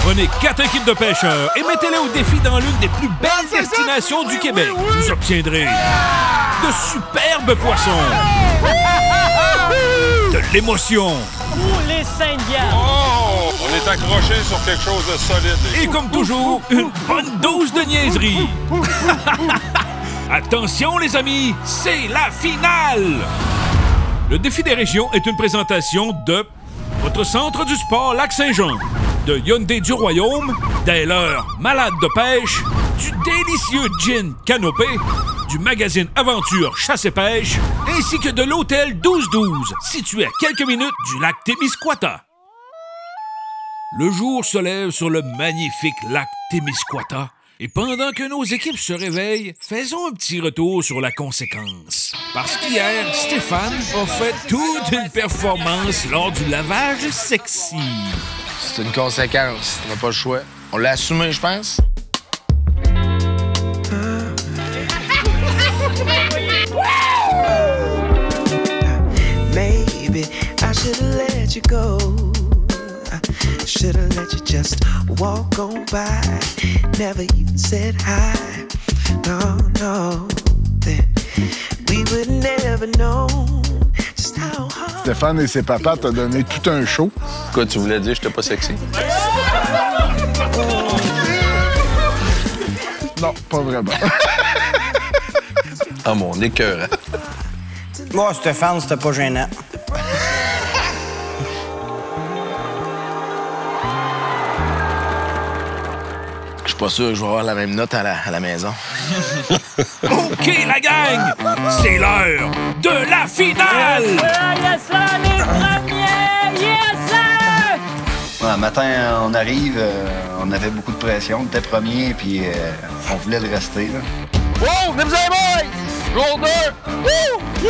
Prenez 4 équipes de pêcheurs et mettez-les au défi dans l'une des plus belles destinations du Québec. Vous obtiendrez de superbes poissons, de l'émotion. Les Saint-Diane. Oh! On est accroché sur quelque chose de solide. Et comme toujours, une bonne dose de niaiserie. Attention les amis, c'est la finale! Le défi des régions est une présentation de votre centre du sport Lac-Saint-Jean, de Hyundai du Royaume, des leurs malades de pêche, du délicieux gin Canopé, du magazine Aventure Chasse et Pêche, ainsi que de l'hôtel 1212, situé à quelques minutes du lac Témiscouata. Le jour se lève sur le magnifique lac Témiscouata, et pendant que nos équipes se réveillent, faisons un petit retour sur la conséquence. Parce qu'hier, Stéphane a fait toute une performance lors du lavage sexy. C'est une conséquence, on n'a pas le choix. On l'a assumé, je pense. Maybe I should've let you go. Should've let you just walk on by. Never even said hi. No. Then we would never know just how hard. Stéphane et ses papas t'ont donné tout un show. Quoi, tu voulais dire que j'étais pas sexy? Non, pas vraiment. Ah, mon écœur. Moi, Stéphane, c'était pas gênant. Je suis pas sûr que je vais avoir la même note à la maison. OK, la gang! C'est l'heure de la finale! Yes, sir, les premiers! Yes, sir! Un matin, on arrive, on avait beaucoup de pression, on était premier, puis on voulait le rester. Là. Wow! Venez vous boys! Jour 2!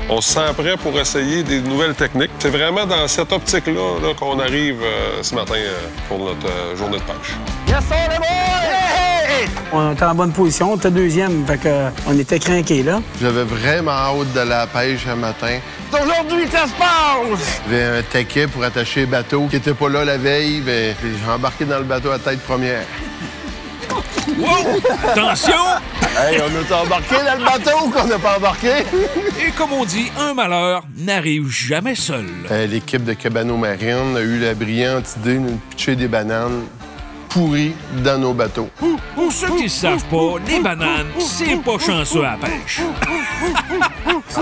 On se sent prêt pour essayer des nouvelles techniques. C'est vraiment dans cette optique-là là, qu'on arrive ce matin pour notre journée de pêche. Yes, sir, les boys! On était en bonne position, on était deuxième, fait qu'on était craqués, là. J'avais vraiment hâte de la pêche un matin. C'est aujourd'hui que ça se passe! J'avais un taquet pour attacher le bateau qui était pas là la veille. Ben, j'ai embarqué dans le bateau à tête première. Wow! Attention! Hey, on a embarqué dans le bateau ou qu'on n'a pas embarqué? Et comme on dit, un malheur n'arrive jamais seul. L'équipe de Cabano Marine a eu la brillante idée de nous pitcher des bananes pourries dans nos bateaux. Pour ceux qui ne savent pas, les bananes, c'est pas chanceux à la pêche.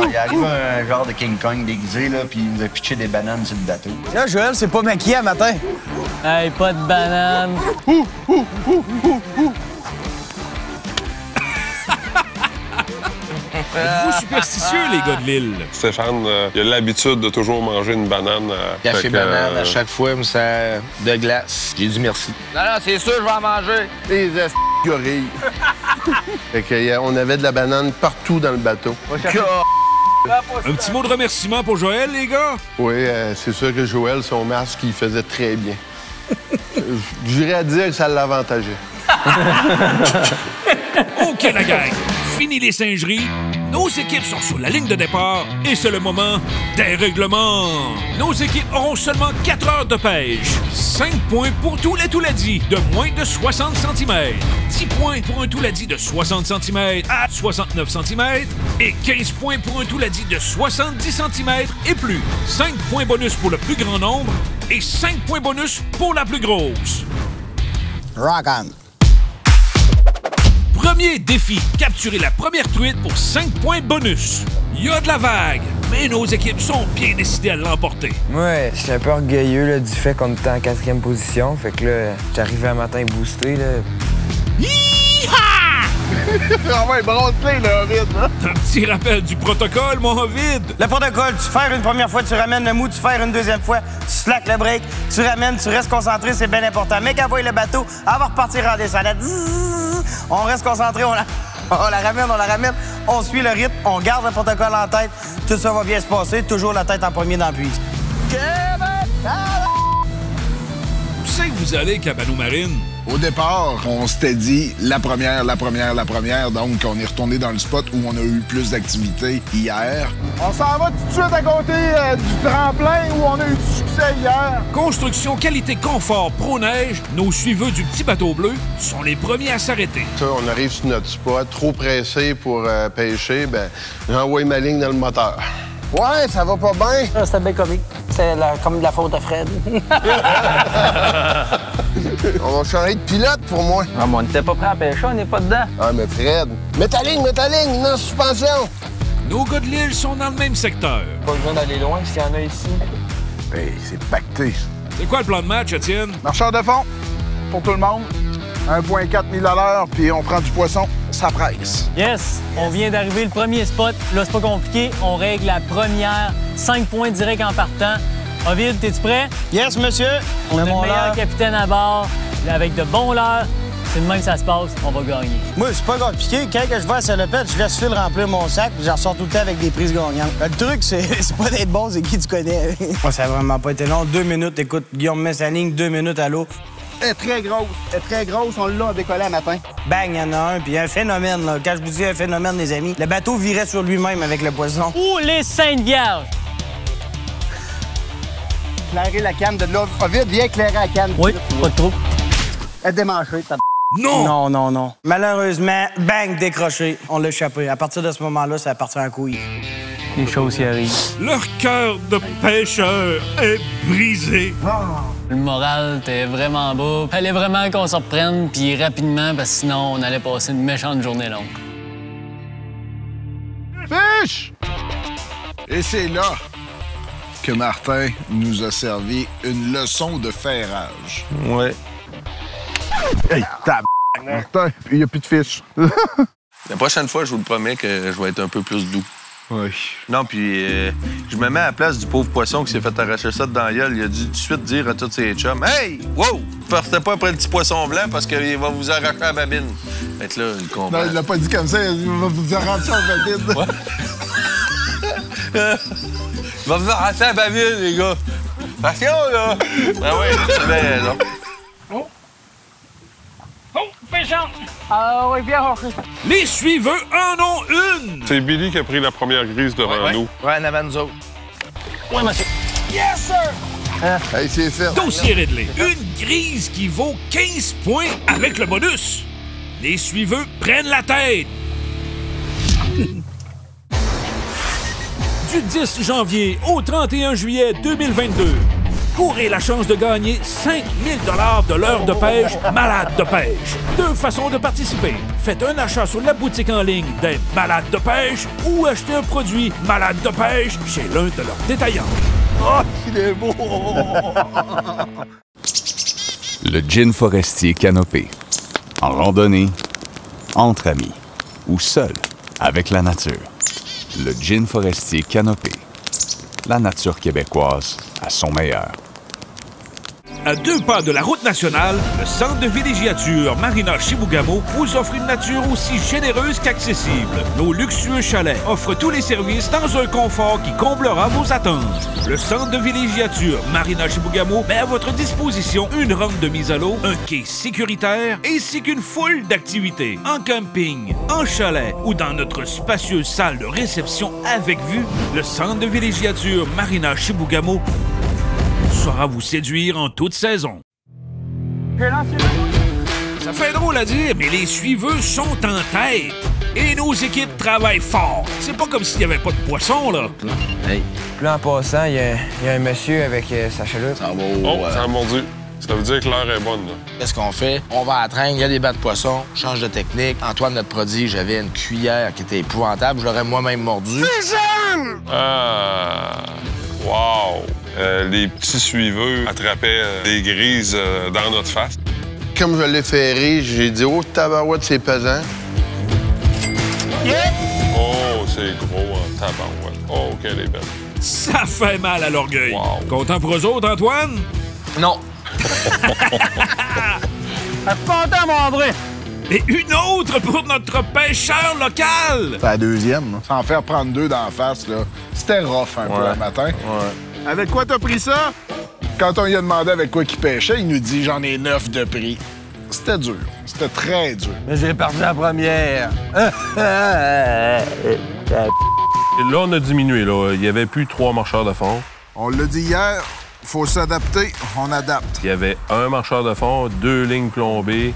Il arrive un genre de King Kong déguisé, là, puis il nous a pitché des bananes sur le bateau. Là, Joël, c'est pas maquillé à matin. Hey, pas de banane. Êtes-vous superstitieux, les gars de l'île? Stéphane, il a l'habitude de toujours manger une banane. Café banane à chaque fois, mais ça de glace. J'ai dit merci. Non, c'est sûr, je vais en manger. Les gorilles. Fait que, on avait de la banane partout dans le bateau. Un petit mot de remerciement pour Joël, les gars? Oui, c'est sûr que Joël, son masque, il faisait très bien. J'irais à dire que ça l'avantageait. OK, la gang, fini les singeries. Nos équipes sont sur la ligne de départ et c'est le moment des règlements. Nos équipes auront seulement 4 heures de pêche. 5 points pour tous les touladis de moins de 60 cm. 10 points pour un touladi de 60 cm à 69 cm. Et 15 points pour un touladi de 70 cm et plus. 5 points bonus pour le plus grand nombre et 5 points bonus pour la plus grosse. Rock on. Premier défi, capturer la première truite pour 5 points bonus. Il y a de la vague, mais nos équipes sont bien décidées à l'emporter. Ouais, j'étais un peu orgueilleux là, du fait qu'on était en 4e position. Fait que là, j'arrivais un matin boosté. Là. Ah ouais, brasse-les, là, vite, hein? Un petit rappel du protocole, mon vide. Le protocole, tu fais une première fois, tu ramènes le mou, tu fais une deuxième fois, tu slack le break, tu ramènes, tu restes concentré, c'est bien important. Mais qu'elle voie le bateau, elle va repartir en descente. On reste concentré, on la ramène, on suit le rythme, on garde le protocole en tête. Tout ça va bien se passer, toujours la tête en premier dans le puits. Je sais que vous vous allez, Cabano Marine? Au départ, on s'était dit la première. Donc, on est retourné dans le spot où on a eu le plus d'activité hier. On s'en va tout de suite à côté du tremplin où on a eu du succès hier. Construction, qualité, confort, pro-neige, nos suiveux du petit bateau bleu sont les premiers à s'arrêter. Ça, on arrive sur notre spot, trop pressé pour pêcher, ben j'envoie ma ligne dans le moteur. Ouais, ça va pas bien. C'était bien comique. C'est comme de la faute à Fred. On va changer de pilote pour moi. Ah, mais on n'était pas prêt à pêcher, on n'est pas dedans. Ah, mais Fred, mets ta ligne, non, suspension. Nos gars de l'île sont dans le même secteur. Pas besoin d'aller loin s'il y en a ici. Hey, c'est pacté. C'est quoi le plan de match, Étienne? Marcheur de fond, pour tout le monde. 1,4 000 à l'heure, puis on prend du poisson, ça presse. Yes, on vient d'arriver le premier spot. Là, c'est pas compliqué. On règle la première. 5 points directs en partant. Ovid, t'es-tu prêt? Yes, monsieur. On a le meilleur capitaine à bord, avec de bons leurres. C'est de même que ça se passe, on va gagner. Moi, c'est pas compliqué. Quand je vais à Salopette, je laisse Phil remplir mon sac, puis j'en ressors tout le temps avec des prises gagnantes. Le truc, c'est pas d'être bon, c'est qui tu connais. Moi, ça a vraiment pas été long. 2 minutes, écoute, Guillaume met sa ligne, 2 minutes à l'eau. Elle est très grosse, on l'a décollé à matin. Bang, il y en a un, puis il y a un phénomène, là. Quand je vous dis un phénomène, les amis, le bateau virait sur lui-même avec le poisson. Ou les Saintes Vierges. Éclairer la canne de là. Ovid, viens éclairer la canne. Oui, pas de trop. Elle est démanchée, Non! Non. Malheureusement, bang, décroché. On l'a échappé. À partir de ce moment-là, ça a parti en couille. Les choses qui arrivent. Leur cœur de pêcheur est brisé. Le moral était vraiment bas. Fallait vraiment qu'on s'en reprenne, puis rapidement, parce que sinon, on allait passer une méchante journée longue. Fiche! Et c'est là que Martin nous a servi une leçon de ferrage. Ouais. Hey, Martin, il n'y a plus de fiche. La prochaine fois, je vous le promets que je vais être un peu plus doux. Oui. Non, puis je me mets à la place du pauvre poisson qui s'est fait arracher ça dedans la gueule. Il a dû tout de suite dire à tous ses chums « Hey! Wow! Partez pas après le petit poisson blanc parce qu'il va vous arracher la babine. » Fait que là, il comprend. Non, il l'a pas dit comme ça, il va vous arracher la babine. Ouais. Il va vous arracher la babine, les gars. Attention, là! Ah oui, tu bien raison. Pêchant! Ah oui, bien. Les suiveux en ont une! C'est Billy qui a pris la première grise devant nous. Ouais, en avant nous autres. Oui, monsieur. Yes, sir! Hey, c'est fait. Dossier réglé. Une grise qui vaut 15 points avec le bonus. Les suiveux prennent la tête. Du 10 janvier au 31 juillet 2022, courez la chance de gagner 5 000 $ de l'heure de pêche Malade de pêche. 2 façons de participer. Faites un achat sur la boutique en ligne des Malades de pêche ou achetez un produit Malade de pêche chez l'un de leurs détaillants. Oh, il est beau! Le gin forestier canopé. En randonnée, entre amis ou seul avec la nature. Le gin forestier canopé. La nature québécoise à son meilleur. À 2 pas de la route nationale, le centre de villégiature Marina Chibougamau vous offre une nature aussi généreuse qu'accessible. Nos luxueux chalets offrent tous les services dans un confort qui comblera vos attentes. Le centre de villégiature Marina Chibougamau met à votre disposition une rampe de mise à l'eau, un quai sécuritaire ainsi qu'une foule d'activités en camping, en chalet ou dans notre spacieuse salle de réception avec vue. Le centre de villégiature Marina Chibougamau saura vous séduire en toute saison. Ça fait drôle à dire, mais les suiveux sont en tête. Et nos équipes travaillent fort. C'est pas comme s'il n'y avait pas de poisson, là. Hey. Puis là, en passant, il y a un monsieur avec sa chaloupe. Ça a mordu. Ça veut dire que l'heure est bonne, là. Qu'est-ce qu'on fait? On va à traîne, il y a des bains de poisson, change de technique. Antoine, notre prodige, j'avais une cuillère qui était épouvantable. Je l'aurais moi-même mordu. Ah! Wow! Les petits suiveux attrapaient des grises dans notre face. Comme je l'ai ferré, j'ai dit « Oh, tabarouette, c'est pesant. » Oh, c'est gros en tabarouette. Oh, qu'elle est belle. Ça fait mal à l'orgueil. Wow. Content pour eux autres, Antoine? Non. Content, mon André! Et une autre pour notre pêcheur local! C'est la deuxième, là. Sans faire prendre 2 d'en face, là. C'était rough un peu le matin. Ouais. Avec quoi t'as pris ça? Quand on lui a demandé avec quoi il pêchait, il nous dit « J'en ai 9 de prix ». C'était dur. C'était très dur. Mais j'ai perdu la première. Là, on a diminué. Là. Il n'y avait plus 3 marcheurs de fond. On l'a dit hier, faut s'adapter, on adapte. Il y avait un marcheur de fond, 2 lignes plombées.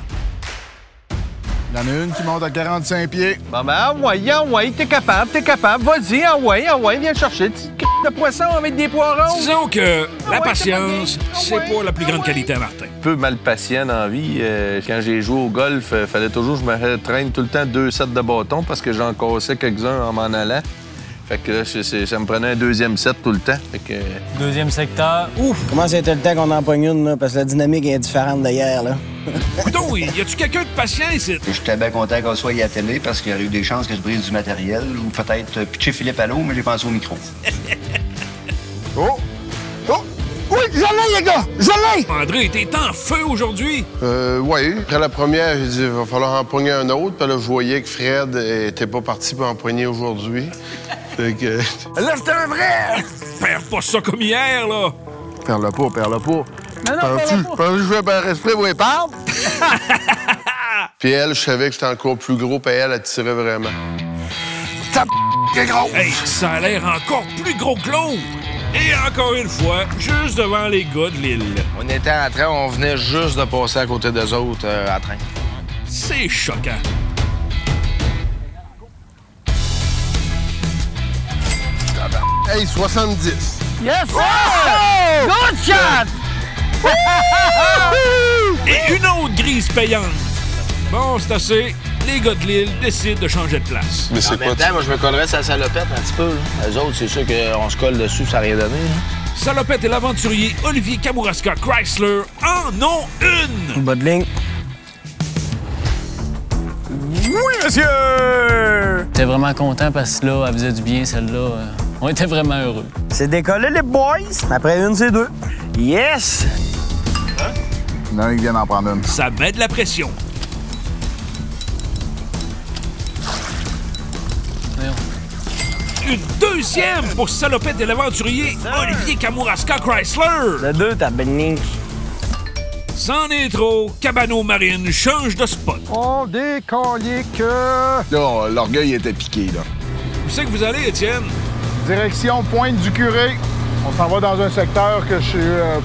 Il y en a une qui monte à 45 pieds. Bon, ben, ouais, t'es capable. Vas-y, viens chercher une petite de poisson avec des poirons. Disons que la patience, c'est pas la plus grande qualité à Martin. Un peu mal patient dans la vie. Quand j'ai joué au golf, fallait toujours que je me traîne tout le temps 2 sets de bâtons parce que j'en cassais quelques-uns en m'en allant. Fait que là, ça me prenait un 2e set tout le temps. Fait que... Deuxième secteur. Ouf! Comment c'était le temps qu'on en pogne une, là? Parce que la dynamique est différente d'hier, là. Coudon, y a-tu quelqu'un de patient ici? J'étais bien content qu'on soit à la télé parce qu'il y aurait eu des chances que je brise du matériel ou peut-être pitcher Philippe à l'eau, mais j'ai pensé au micro. Oh! Oui, je l'ai, les gars! Je l'ai! André, t'es en feu aujourd'hui? Oui. Après la première, j'ai dit, il va falloir en pogner un autre. Puis là, je voyais que Fred était pas parti pour en pogner aujourd'hui. Fait que... Là, c'est un vrai! Perds pas ça comme hier, là! Perds-le pas. Non, Penses-tu que je vais par esprit pour les perdre? Puis elle, je savais que j'étais encore plus gros, puis elle tirait vraiment. T'es gros! Hey, ça a l'air encore plus gros que l'autre! Et encore une fois, juste devant les gars de l'île. On était en train, on venait juste de passer à côté d'eux autres à train. C'est choquant. Hey, 70. Yes, sir! Good shot! Et une autre grise payante. Bon, c'est assez. Les gars de l'île décident de changer de place. Mais c'est en même temps, moi, je me collerais sa salopette un petit peu. Là. Eux autres, c'est sûr qu'on se colle dessus, ça n'a rien donné. Hein. Salopette et l'aventurier Olivier Kamouraska Chrysler en ont une! Bas de ligne. Oui, monsieur! J'étais vraiment content parce que là, elle faisait du bien, celle-là. On était vraiment heureux. C'est décollé, les boys. Après une, c'est 2. Yes! Il y en a un qui vient d'en prendre une. Ça met de la pression. Une deuxième pour Salopette et l'aventurier Olivier Kamouraska Chrysler. Le 2, t'as belle ligne. C'en est trop. Cabano Marine change de spot. On décolle que... Là, l'orgueil était piqué, là. Où c'est que vous allez, Étienne? Direction Pointe du Curé. On s'en va dans un secteur que je suis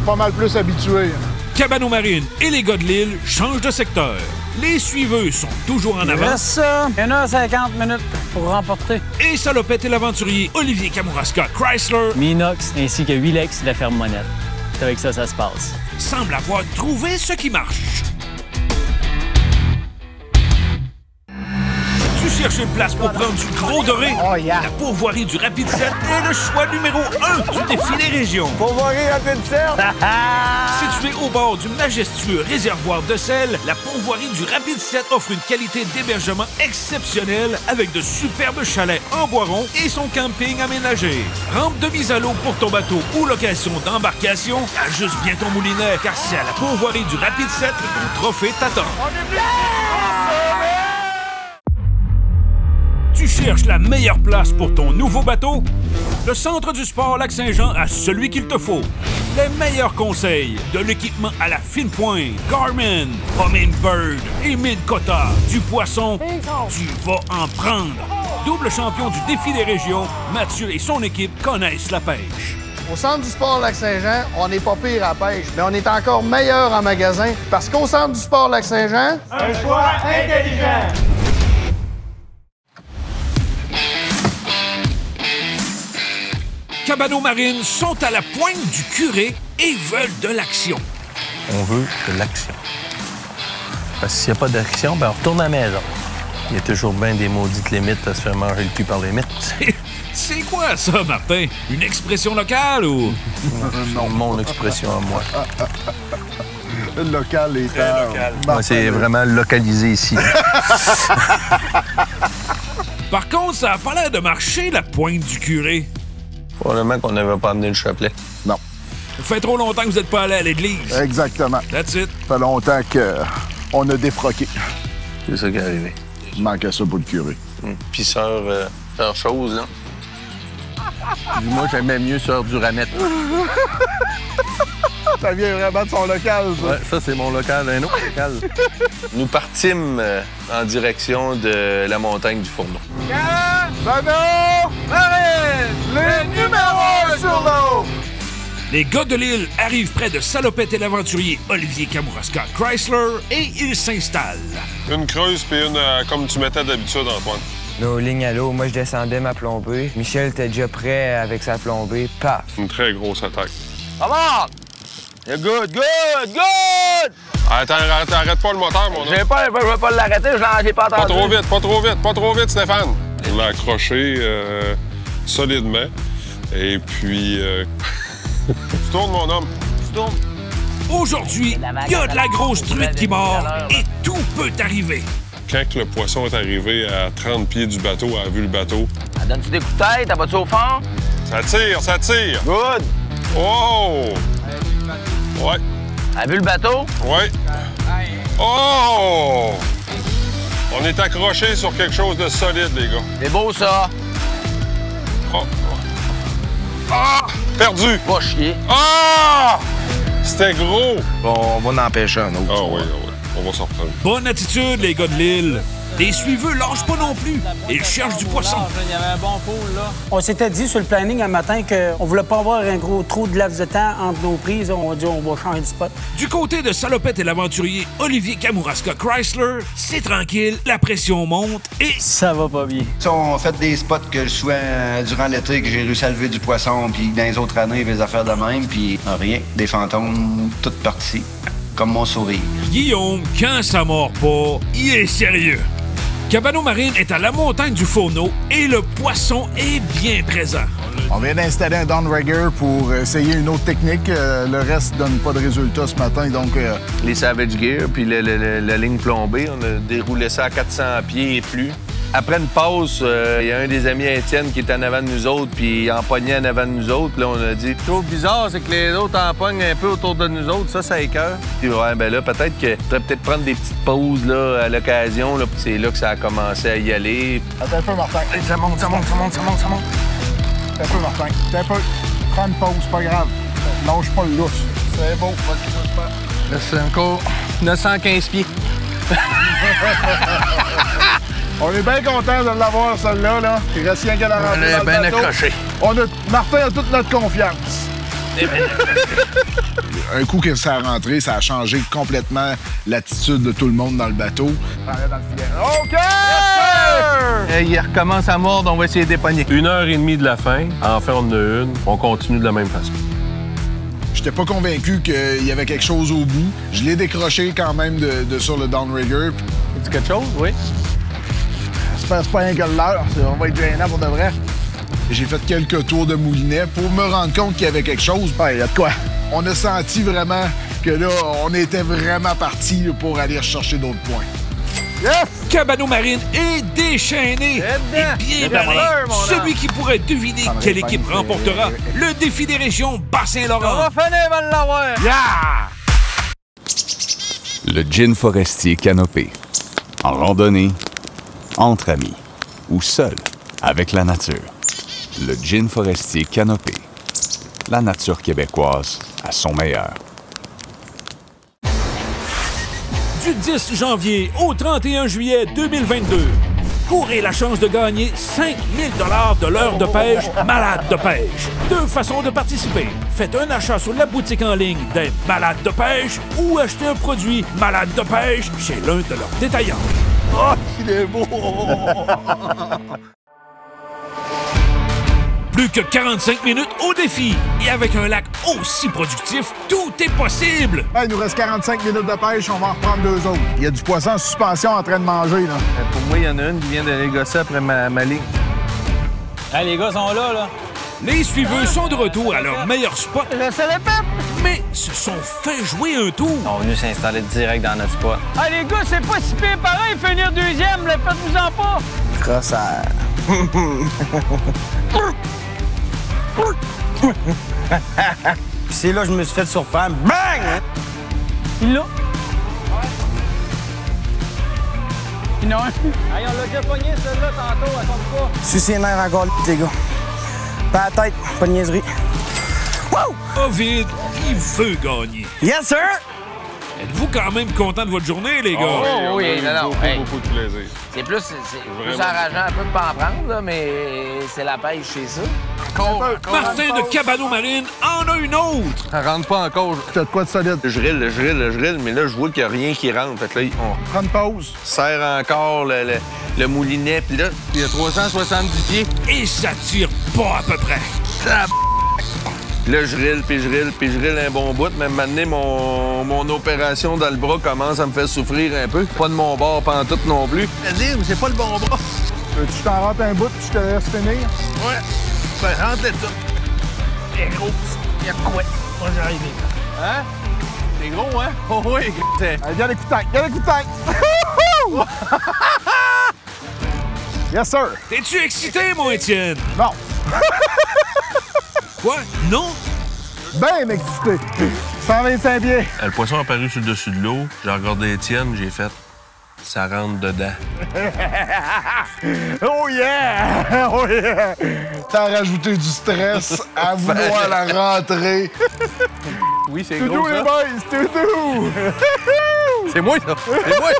pas mal plus habitué. Cabano Marine et les gars de l'île changent de secteur. Les suiveux sont toujours en avant. Ça, 1h50 minutes pour remporter. Et Salopette et l'aventurier Olivier Kamouraska Chrysler Minox ainsi que Wilex de la ferme Monette. C'est avec ça se passe. semblent avoir trouvé ce qui marche. Tu cherches une place pour prendre du gros doré? Oh, yeah. La pourvoirie du Rapid 7 est le choix numéro 1 du défi des régions. Pourvoirie Rapid 7! Située au bord du majestueux réservoir de sel, la pourvoirie du Rapid 7 offre une qualité d'hébergement exceptionnelle avec de superbes chalets en bois rond et son camping aménagé. Rampe de mise à l'eau pour ton bateau ou location d'embarcation, ajuste bien ton moulinet car c'est à la pourvoirie du Rapid 7 que ton trophée t'attend. Tu cherches la meilleure place pour ton nouveau bateau? Le Centre du Sport Lac-Saint-Jean a celui qu'il te faut. Les meilleurs conseils, de l'équipement à la fine pointe, Garmin, Humminbird et Mid-Cotta, du poisson, tu vas en prendre. Double champion du défi des régions, Mathieu et son équipe connaissent la pêche. Au Centre du Sport Lac-Saint-Jean, on n'est pas pire à la pêche, mais on est encore meilleur en magasin parce qu'au Centre du Sport Lac-Saint-Jean, un choix intelligent. Cabano Marine sont à la pointe du curé et veulent de l'action. On veut de l'action. Parce que s'il n'y a pas d'action, ben on retourne à la maison. Il y a toujours bien des maudites limites à se faire manger le cul par les mythes. C'est quoi ça, Martin? Une expression locale ou... Non, mon expression à moi. Local et Moi, c'est vraiment localisé ici. Par contre, ça n'a pas l'air de marcher, la pointe du curé. Probablement qu'on n'avait pas amené le chapelet. Non. Ça fait trop longtemps que vous n'êtes pas allé à l'église. Exactement. That's it. Ça fait longtemps qu'on a défroqué. C'est ça qui est arrivé. Il manquait ça pour le curé. Puis sœur chose, là. Moi, j'aimais mieux sœur du Ramette. Ça vient vraiment de son local, ça. Ouais, ça, c'est mon local, un autre local. Nous partîmes en direction de la montagne du Fourneau. Cabano Marine, les numéros 1 sur l'eau! Les gars de l'île arrivent près de Salopette et l'aventurier Olivier Kamouraska Chrysler et ils s'installent. Une creuse puis une comme tu mettais d'habitude, Antoine. Nos lignes à l'eau, moi je descendais ma plombée. Michel était déjà prêt avec sa plombée. Paf! Une très grosse attaque. Come on! You're good, good, good! Arrête pas le moteur, mon homme. Je vais pas l'arrêter, j'ai pas entendu. Pas trop vite, Stéphane. On l'a accroché solidement. Et puis... Tu tournes, mon homme. Tu tournes. Aujourd'hui, il y a de la grosse truite qui mord et tout peut arriver. Quand le poisson est arrivé à 30 pieds du bateau, elle a vu le bateau. Elle donne-tu des coups de tête? Elle va-tu au fond? Ça tire. Good. Oh! Ouais. Elle a vu le bateau? Ouais. Oh! On est accroché sur quelque chose de solide, les gars. C'est beau, ça. Oh. Ah! Perdu! Pas chier. Ah! C'était gros! Bon, on va en empêcher un autre. Ah oui. On va s'en reprendre. Bonne attitude, les gars de l'île. Les suiveux lâchent pas non plus. Ils cherchent du poisson. Il y avait un bon pool, là. On s'était dit sur le planning un matin qu'on voulait pas avoir un gros trou de laps de temps entre nos prises. On a dit on va changer de spot. Du côté de Salopette et l'aventurier Olivier Kamouraska Chrysler, c'est tranquille, la pression monte et... Ça va pas bien. On fait des spots que souvent, durant l'été, que j'ai réussi à lever du poisson, puis dans les autres années, des affaires de même, puis rien. Des fantômes, toutes parties. Comme mon sourire. Guillaume, quand ça mord pas, il est sérieux. Cabano Marine est à la montagne du Fourneau et le poisson est bien présent. On vient d'installer un downrigger pour essayer une autre technique. Le reste donne pas de résultat ce matin, donc... Les Savage Gear, puis la ligne plombée, on a déroulé ça à 400 pieds et plus. Après une pause, il y a un des amis Étienne qui est en avant de nous autres, puis il empoignait en avant de nous autres. Là, on a dit... Ce que je trouve bizarre, c'est que les autres empoignent un peu autour de nous autres. Ça écoeure. Puis ouais, ben là, peut-être qu'il faudrait peut-être prendre des petites pauses là, à l'occasion. Là, c'est là que ça a commencé à y aller. Attends un peu, Martin. Ça monte. Attends un peu, Martin. Attends un peu. Prends une pause, c'est pas grave. Lâche pas le lousse. C'est beau, Là, c'est encore 915 pieds. On est bien content de l'avoir, celle-là. Là. Il reste rien qu'à la rentrer dans le bien bateau. accroché. Martin a toute notre confiance. Un coup que ça a rentré, ça a changé complètement l'attitude de tout le monde dans le bateau. Dans le filet. OK! Il recommence à mordre, on va essayer de dépogner. 1h30 de la fin, enfin on en a une, on continue de la même façon. J'étais pas convaincu qu'il y avait quelque chose au bout. Je l'ai décroché quand même de sur le downrigger. As-tu quelque chose? Oui. J'espère que c'est pas un gars de l'heure. On va être gênant pour de vrai. J'ai fait quelques tours de moulinet pour me rendre compte qu'il y avait quelque chose. Il y a de quoi. On a senti vraiment que là, on était vraiment parti pour aller rechercher d'autres points. Yes! Cabano Marine est déchaîné et bien barré. Celui qui pourrait deviner quelle équipe remportera le défi des régions Bas-Saint-Laurent. On va finir par l'avoir. Yeah! Le gin forestier canopé. En randonnée, entre amis ou seul avec la nature. Le gin forestier canopé. La nature québécoise à son meilleur. Du 10 janvier au 31 juillet 2022, courez la chance de gagner 5 000 $ de l'heure de pêche Malade de pêche. Deux façons de participer. Faites un achat sur la boutique en ligne des Malades de pêche ou achetez un produit Malade de pêche chez l'un de leurs détaillants. Oh, il est beau! Plus que 45 minutes au défi. Et avec un lac aussi productif, tout est possible. Il nous reste 45 minutes de pêche, on va en reprendre 2 autres. Il y a du poisson en suspension en train de manger, là. Pour moi, il y en a une qui vient d'aller gosser après ma ligne. Hey, les gars sont là. Les suiveux sont de retour à leur meilleur spot. Le salopette! Mais se sont fait jouer un tour. Ils sont venus s'installer direct dans notre spot. Hey, les gars, c'est pas si pire pareil, finir deuxième, là, faites-vous-en pas! Crosseur. C'est là que je me suis fait surprendre. Bang! Il l'a. Il en a un. Hey, on l'a déjà pogné, celle-là, tantôt, elle tombe pas. Sur ses nerfs encore, les gars. Pas la tête, pas de niaiserie. Ovid, il veut gagner. Yes, sir! Êtes-vous quand même content de votre journée, les gars? Oh, oui, non. Beaucoup de plaisir. C'est plus enrageant un peu de pas en prendre, là, mais c'est la pêche chez ça. Martin de Cabano-Marine en a une autre! Ça rentre pas encore. T'as de quoi de solide? Je rille, mais là, je vois qu'il n'y a rien qui rentre. Fait que là, on Prends une pause. serre encore le moulinet, puis là, il y a 370 pieds. Et ça tire pas à peu près. Là, je rille un bon bout. Même maintenant, mon opération dans le bras commence à me faire souffrir un peu. Pas de mon bord pantoute non plus. C'est-à-dire, c'est pas le bon bras. Tu t'en rentres un bout puis je te laisse finir? Ouais. Ben, rentre-le tout. C'est gros. Il y a quoi? Moi, j'arrive. Hein? C'est gros, hein? Oh oui, c'est... Allez, viens l'écoutac, Yes, sir! T'es-tu excité, mon Étienne? Non. Quoi? Non? Ben excité. 125 pieds. Le poisson est apparu sur le dessus de l'eau. J'ai regardé Étienne, j'ai fait... Ça rentre dedans. Oh yeah! Oh yeah! T'as rajouté du stress à vouloir la rentrer. Oui, c'est Tout gros, doux, ça. les boys, tout doux! C'est moi, ça. C'est moi.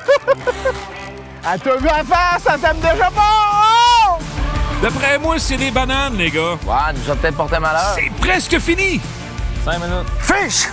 Elle t'a vu à face, ça t'aime déjà pas! D'après moi, c'est des bananes, les gars. Ouais, nous a peut-être porté malheur. C'est presque fini. 5 minutes. Fish!